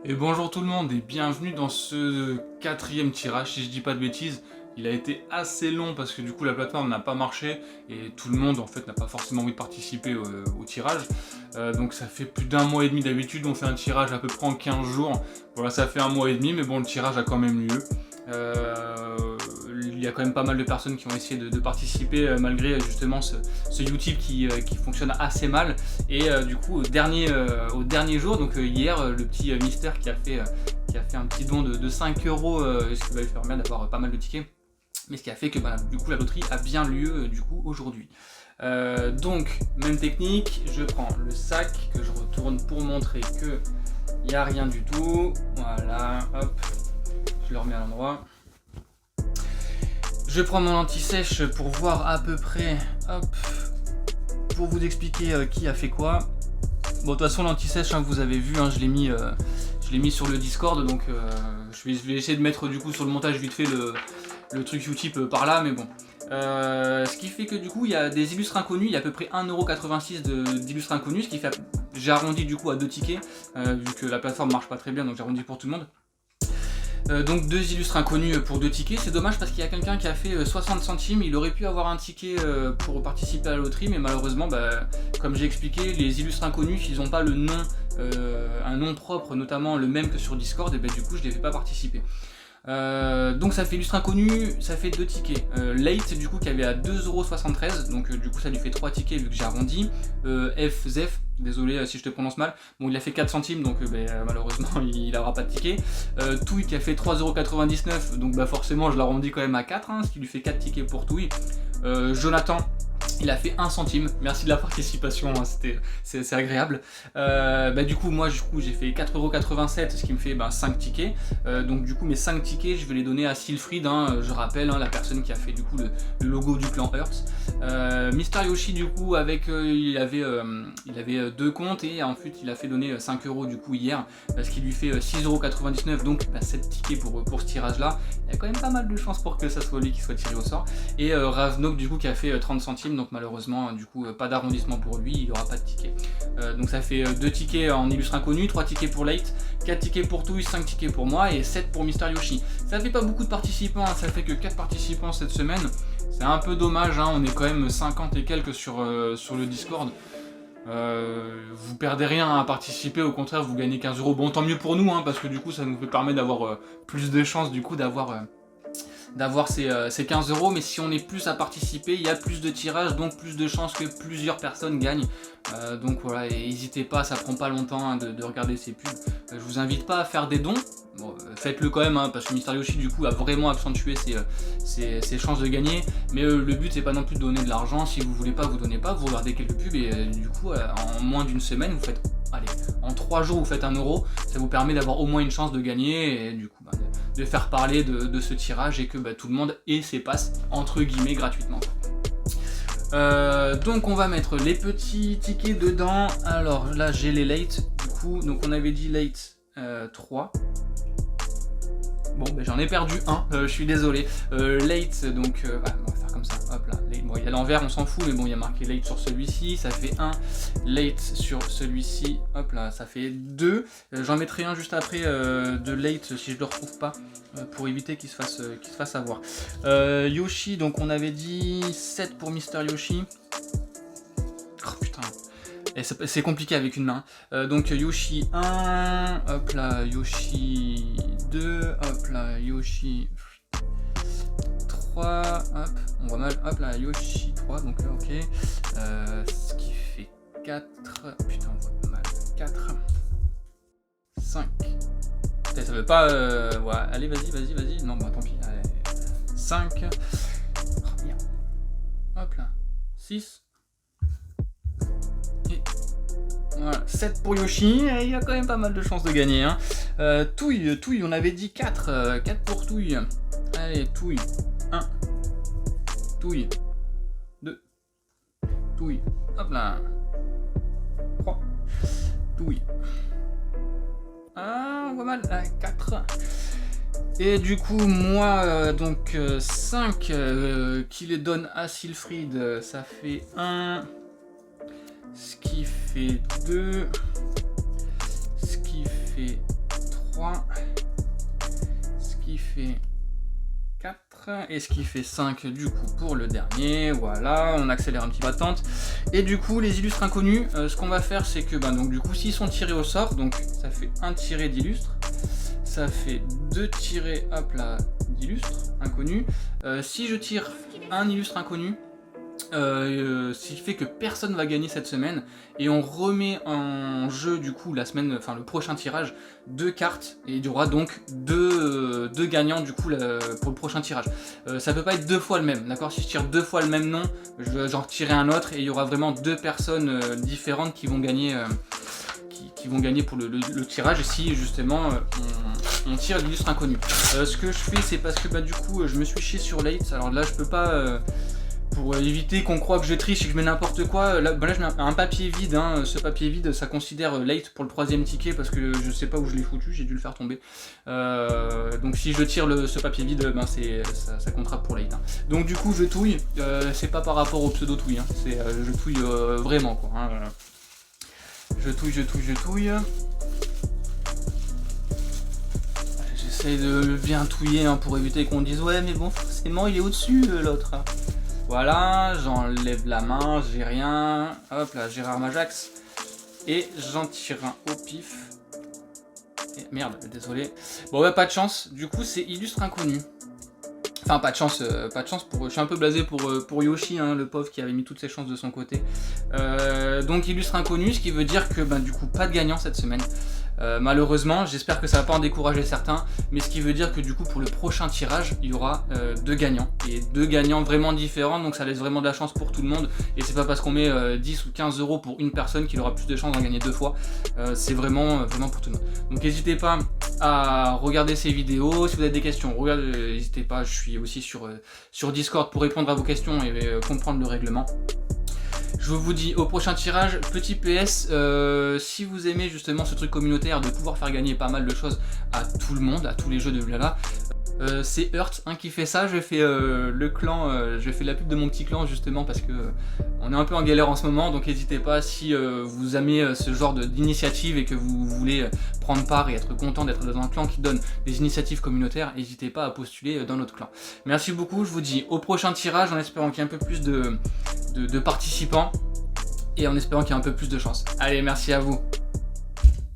Et bonjour tout le monde et bienvenue dans ce quatrième tirage, si je dis pas de bêtises. Il a été assez long parce que du coup la plateforme n'a pas marché et tout le monde en fait n'a pas forcément envie de participer au tirage. Donc ça fait plus d'un mois et demi. D'habitude on fait un tirage à peu près en 15 jours. Voilà, ça fait un mois et demi, mais bon, le tirage a quand même lieu. Il y a quand même pas mal de personnes qui ont essayé de participer malgré justement ce Utip qui fonctionne assez mal. Et du coup au dernier jour, donc hier, le petit Mystère qui a fait un petit don de 5 €, ce qui va lui permettre d'avoir pas mal de tickets. Mais ce qui a fait que voilà, du coup la loterie a bien lieu du coup aujourd'hui. Donc même technique, je prends le sac que je retourne pour montrer que il n'y a rien du tout. Voilà, hop, je le remets à l'endroit. Je prends mon anti-sèche pour voir à peu près, hop, pour vous expliquer qui a fait quoi. Bon, de toute façon l'anti-sèche, hein, vous avez vu, hein, je l'ai mis sur le Discord, donc je vais essayer de mettre du coup sur le montage vite fait le truc Utip par là, mais bon. Ce qui fait que du coup il y a des illustres inconnus, il y a à peu près 1,86 € d'illustres inconnus, ce qui fait, j'ai arrondi du coup à 2 tickets, vu que la plateforme marche pas très bien, donc j'ai arrondi pour tout le monde. Donc 2 illustres inconnus pour 2 tickets, c'est dommage parce qu'il y a quelqu'un qui a fait 60 centimes, il aurait pu avoir un ticket pour participer à la loterie, mais malheureusement, comme j'ai expliqué, les illustres inconnus, ils n'ont pas le nom, un nom propre, notamment le même que sur Discord, et du coup je ne les fais pas participer. Donc ça fait illustre inconnu, ça fait 2 tickets. Late du coup qui avait à 2,73 €, donc du coup ça lui fait 3 tickets vu que j'ai arrondi. Zef, désolé si je te prononce mal, bon il a fait 4 centimes donc malheureusement il n'aura pas de ticket. Touille qui a fait 3,99 €, donc forcément je l'arrondis quand même à 4, hein, ce qui lui fait 4 tickets pour Touille. Jonathan, il a fait 1 centime, merci de la participation, hein, c'est agréable. Du coup moi j'ai fait 4,87 €, ce qui me fait 5 tickets. Donc du coup mes 5 tickets je vais les donner à Sylfried, hein, je rappelle, hein, la personne qui a fait du coup le logo du clan Earth. Mister Yoshi du coup avec il avait 2 comptes et ensuite il a fait donner 5 € du coup hier, ce qui lui fait 6,99 €, donc 7 tickets pour ce tirage là. Il y a quand même pas mal de chances pour que ça soit lui qui soit tiré au sort. Et Ravnok du coup qui a fait 30 centimes, donc malheureusement du coup pas d'arrondissement pour lui, il n'aura pas de ticket. Donc ça fait 2 tickets en illustre inconnu, 3 tickets pour Late, 4 tickets pour Touille, 5 tickets pour moi et 7 pour Mister Yoshi. Ça fait pas beaucoup de participants, hein, ça fait que 4 participants cette semaine. C'est un peu dommage, hein, on est quand même 50 et quelques sur le Discord. Vous perdez rien à participer, au contraire vous gagnez 15 €. Bon, tant mieux pour nous, hein, parce que du coup ça nous permet d'avoir plus de chances du coup d'avoir ces 15 €, mais si on est plus à participer, il y a plus de tirages, donc plus de chances que plusieurs personnes gagnent. Donc voilà, et n'hésitez pas, ça prend pas longtemps, hein, de regarder ces pubs. Je vous invite pas à faire des dons, bon, faites-le quand même, hein, parce que Mister Yoshi du coup a vraiment accentué ses chances de gagner, mais le but c'est pas non plus de donner de l'argent. Si vous voulez pas, vous donnez pas, vous regardez quelques pubs et du coup en moins d'une semaine vous faites, allez, en 3 jours vous faites 1 €, ça vous permet d'avoir au moins une chance de gagner et du coup de faire parler de ce tirage et que tout le monde ait ses passes entre guillemets gratuitement. Donc on va mettre les petits tickets dedans. Alors là j'ai les late du coup, donc on avait dit late 3. Bon j'en ai perdu un, je suis désolé. Late donc on va faire comme ça, hop là, late. Bon il y a l'envers, on s'en fout, mais bon il y a marqué late sur celui-ci, ça fait 1, late sur celui-ci, hop là, ça fait 2. J'en mettrai un juste après de late si je le retrouve pas, pour éviter qu'il se fasse avoir. Yoshi, donc on avait dit 7 pour Mister Yoshi. Oh putain, c'est compliqué avec une main. Donc Yoshi 1, hop là, Yoshi 2, hop là, Yoshi 3, hop, on voit mal, hop là, Yoshi 3, donc ok. Ce qui fait 4, putain on voit mal, 4, 5. Ça veut pas, ouais, allez vas-y, non tant pis, allez, 5, oh, merde. Hop là, 6, et voilà, 7 pour Yoshi, il y a quand même pas mal de chances de gagner, hein. Touille, on avait dit 4, 4 pour Touille, allez, Touille, 1, Touille, 2, Touille, hop là, 3, Touille, ah, on voit mal, 4. Et du coup, moi, donc 5 qui les donne à Sylfried, ça fait 1, ce qui fait 2, ce qui fait 3, ce qui fait 4 et ce qui fait 5 du coup pour le dernier. Voilà, on accélère un petit peu l'attente. Et du coup les illustres inconnus, ce qu'on va faire c'est que donc du coup s'ils sont tirés au sort, donc ça fait un tiré d'illustre, ça fait 2 tirés hop là d'illustres inconnus. Si je tire un illustre inconnu, ce qui fait que personne va gagner cette semaine, et on remet en jeu du coup la semaine, enfin le prochain tirage, 2 cartes, et il y aura donc deux gagnants du coup pour le prochain tirage. Ça peut pas être 2 fois le même, d'accord? Si je tire 2 fois le même nom, j'en retirerai un autre, et il y aura vraiment 2 personnes différentes qui vont gagner. Qui vont gagner pour le tirage, si justement on tire l'illustre inconnu. Ce que je fais c'est parce que du coup je me suis chié sur late, alors là je peux pas, pour éviter qu'on croit que je triche et que je mets n'importe quoi, là je mets un papier vide, hein. Ce papier vide ça considère late pour le 3ème ticket parce que je sais pas où je l'ai foutu, j'ai dû le faire tomber. Donc si je tire ce papier vide, ça comptera pour late, hein. Donc du coup je touille, c'est pas par rapport au pseudo touille, hein. Je touille vraiment quoi, hein. Je touille. J'essaye de bien touiller, hein, pour éviter qu'on dise ouais mais bon forcément il est au-dessus l'autre. Voilà, j'enlève la main, j'ai rien. Hop là, Gérard Majax. Et j'en tire un au pif. Et merde, désolé. Bon ouais, pas de chance. Du coup c'est illustre inconnu. Enfin pas de chance pour. Je suis un peu blasé pour Yoshi, hein, le pauvre qui avait mis toutes ses chances de son côté. Donc illustre inconnu, ce qui veut dire que du coup pas de gagnant cette semaine. Malheureusement, j'espère que ça va pas en décourager certains, mais ce qui veut dire que du coup pour le prochain tirage, il y aura 2 gagnants, et 2 gagnants vraiment différents, donc ça laisse vraiment de la chance pour tout le monde, et c'est pas parce qu'on met 10 ou 15 euros pour une personne qu'il aura plus de chances d'en gagner 2 fois, c'est vraiment pour tout le monde. Donc n'hésitez pas à regarder ces vidéos, si vous avez des questions, n'hésitez pas, je suis aussi sur Discord pour répondre à vos questions et comprendre le règlement. Je vous dis au prochain tirage. Petit PS, si vous aimez justement ce truc communautaire de pouvoir faire gagner pas mal de choses à tout le monde, à tous les jeux de Blala, c'est Hurt, hein, qui fait ça. Je fais le clan, je fais la pub de mon petit clan justement parce que on est un peu en galère en ce moment, donc n'hésitez pas si vous aimez ce genre d'initiative et que vous voulez prendre part et être content d'être dans un clan qui donne des initiatives communautaires, n'hésitez pas à postuler dans notre clan. Merci beaucoup, je vous dis au prochain tirage en espérant qu'il y ait un peu plus de participants et en espérant qu'il y ait un peu plus de chance. Allez, merci à vous.